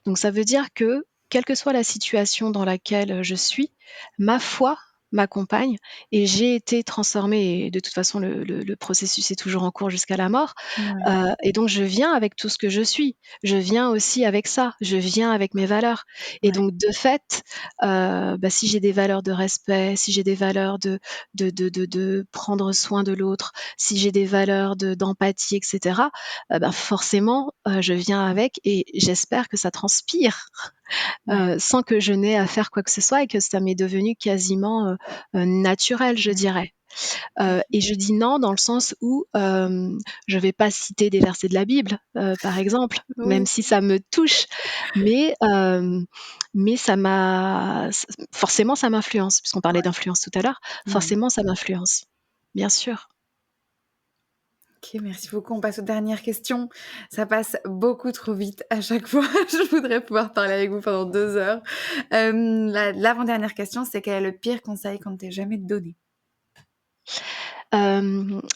Donc ça veut dire que, quelle que soit la situation dans laquelle je suis, ma foi m'accompagne et j'ai été transformée, et de toute façon le processus est toujours en cours jusqu'à la mort, Ouais, et donc je viens avec tout ce que je suis. Je viens aussi avec ça, je viens avec mes valeurs, et ouais, donc de fait, bah, si j'ai des valeurs de respect, si j'ai des valeurs de prendre soin de l'autre, si j'ai des valeurs d'empathie et cetera, bah, forcément, je viens avec, et j'espère que ça transpire, ouais, sans que je n'ai à faire quoi que ce soit et que ça m'est devenu quasiment, naturel, je ouais. dirais. Et je dis non dans le sens où je vais pas citer des versets de la Bible, par exemple, même Oui. si ça me touche, mais ça m'a forcément ça m'influence, puisqu'on parlait d'influence tout à l'heure, Ouais. forcément ça m'influence, bien sûr. OK, merci beaucoup. On passe aux dernières questions. Ça passe beaucoup trop vite à chaque fois. Je voudrais pouvoir parler avec vous pendant 2 heures. L'avant-dernière question, c'est quel est le pire conseil qu'on ne t'ait jamais donné?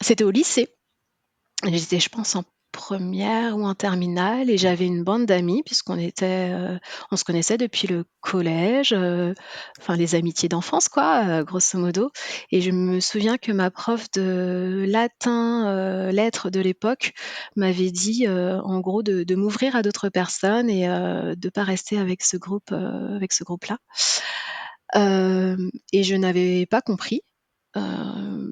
C'était au lycée. J'étais, je pense, en première ou en terminale et j'avais une bande d'amis on se connaissait depuis le collège, enfin les amitiés d'enfance quoi, grosso modo et je me souviens que ma prof de latin, lettres de l'époque m'avait dit, en gros de m'ouvrir à d'autres personnes et de pas rester avec ce groupe-là. Et je n'avais pas compris,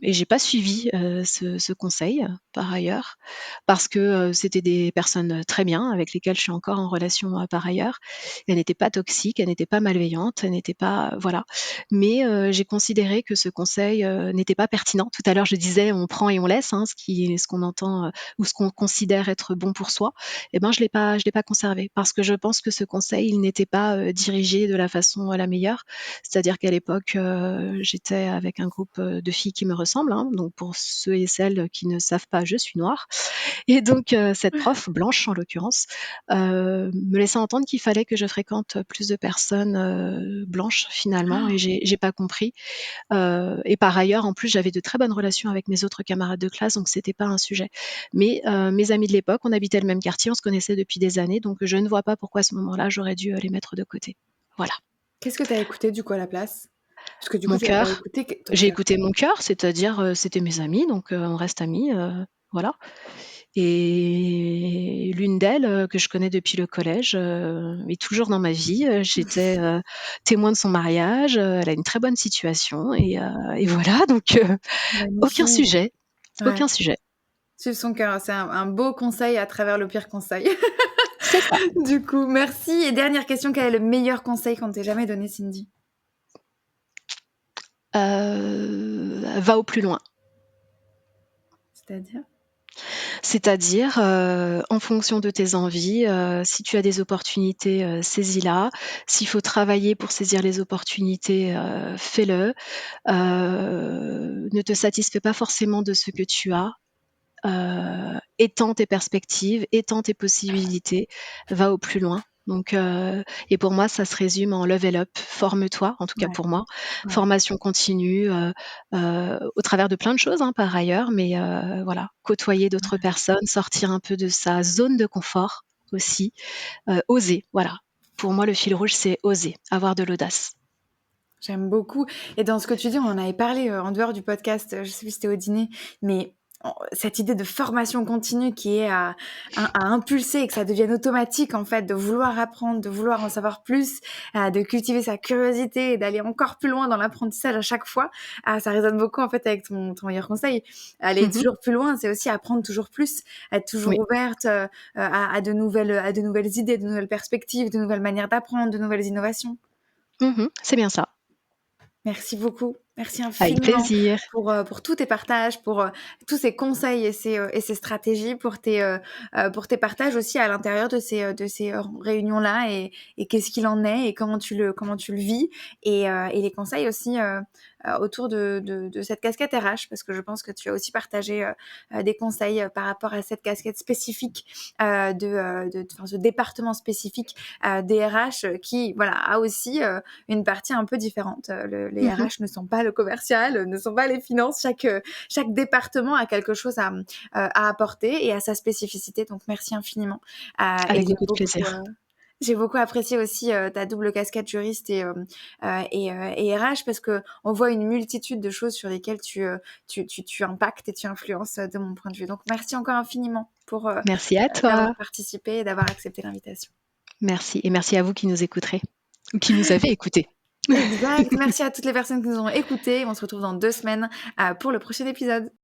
et j'ai pas suivi, ce conseil, par ailleurs, parce que, c'était des personnes, très bien avec lesquelles je suis encore en relation, par ailleurs. Elles n'étaient pas toxiques, elles n'étaient pas malveillantes, elles n'étaient pas voilà. Mais, j'ai considéré que ce conseil, n'était pas pertinent. Tout à l'heure, je disais: «On prend et on laisse», hein, ce qu'on entend, ou ce qu'on considère être bon pour soi. Et ben, je l'ai pas conservé parce que je pense que ce conseil, il n'était pas, dirigé de la façon, la meilleure. C'est-à-dire qu'à l'époque, j'étais avec un groupe, de filles qui me ressemblent, hein, donc pour ceux et celles qui ne savent pas, je suis noire et donc cette prof, blanche en l'occurrence, me laissait entendre qu'il fallait que je fréquente plus de personnes, blanches finalement et j'ai pas compris, et par ailleurs, en plus, j'avais de très bonnes relations avec mes autres camarades de classe, donc c'était pas un sujet. Mais mes amis de l'époque, on habitait le même quartier, on se connaissait depuis des années, donc je ne vois pas pourquoi à ce moment-là, j'aurais dû, les mettre de côté. Voilà. Qu'est-ce que tu as écouté du coup à la place? Parce que du coup, Mon tu l'as pas cœur, écouté, que ton j'ai cœur. écouté mon cœur, c'est-à-dire, c'était mes amis, donc on reste amis, voilà et l'une d'elles, que je connais depuis le collège, est toujours dans ma vie. J'étais, témoin de son mariage, elle a une très bonne situation et voilà donc aucun Magnifique. sujet, Ouais, aucun sujet. suivre son cœur, c'est un beau conseil à travers le pire conseil. C'est ça. Du coup, merci et dernière question, quel est le meilleur conseil qu'on t'ait jamais donné, Cindy? Va au plus loin. C'est-à-dire? C'est-à-dire, en fonction de tes envies, si tu as des opportunités, saisis-la. S'il faut travailler pour saisir les opportunités, fais-le. Ne te satisfais pas forcément de ce que tu as. Étends tes perspectives, étends tes possibilités, va au plus loin. Donc, et pour moi, ça se résume en level up, forme-toi, en tout cas Ouais, pour moi, ouais, formation continue, au travers de plein de choses, hein, par ailleurs, mais voilà, côtoyer d'autres ouais. personnes, sortir un peu de sa zone de confort aussi, oser, voilà. Pour moi, le fil rouge, c'est oser, avoir de l'audace. J'aime beaucoup et dans ce que tu dis, on en avait parlé, en dehors du podcast, je sais plus si c'était au dîner, mais cette idée de formation continue qui est à impulser et que ça devienne automatique, en fait, de vouloir apprendre, de vouloir en savoir plus, de cultiver sa curiosité et d'aller encore plus loin dans l'apprentissage à chaque fois. Ça résonne beaucoup, en fait, avec ton meilleur conseil. Aller Mmh. toujours plus loin, c'est aussi apprendre toujours plus, être toujours Oui. ouverte, à de nouvelles idées, de nouvelles perspectives, de nouvelles manières d'apprendre, de nouvelles innovations. C'est bien ça. Merci beaucoup. Merci Avec infiniment plaisir. pour tous tes partages, pour, tous ces conseils et ces stratégies, pour tes partages aussi à l'intérieur de ces, réunions-là et qu'est-ce qu'il en est et comment tu le vis et les conseils aussi, autour de cette casquette RH parce que je pense que tu as aussi partagé, des conseils, par rapport à cette casquette spécifique, enfin, ce département spécifique, des RH, qui voilà, a aussi, une partie un peu différente. Les Mmh. RH ne sont pas le commercial, ne sont pas les finances. Chaque département a quelque chose à apporter et à sa spécificité. Donc merci infiniment. Et Avec beaucoup de plaisir. j'ai beaucoup apprécié aussi ta double casquette juriste et RH parce que on voit une multitude de choses sur lesquelles tu impactes et tu influences de mon point de vue. Donc merci encore infiniment pour Merci à d'avoir toi. participé et d'avoir accepté l'invitation. Merci et merci à vous qui nous écouterez ou qui nous avez écoutés. Exact. Merci à toutes les personnes qui nous ont écoutés. On se retrouve dans 2 semaines, pour le prochain épisode.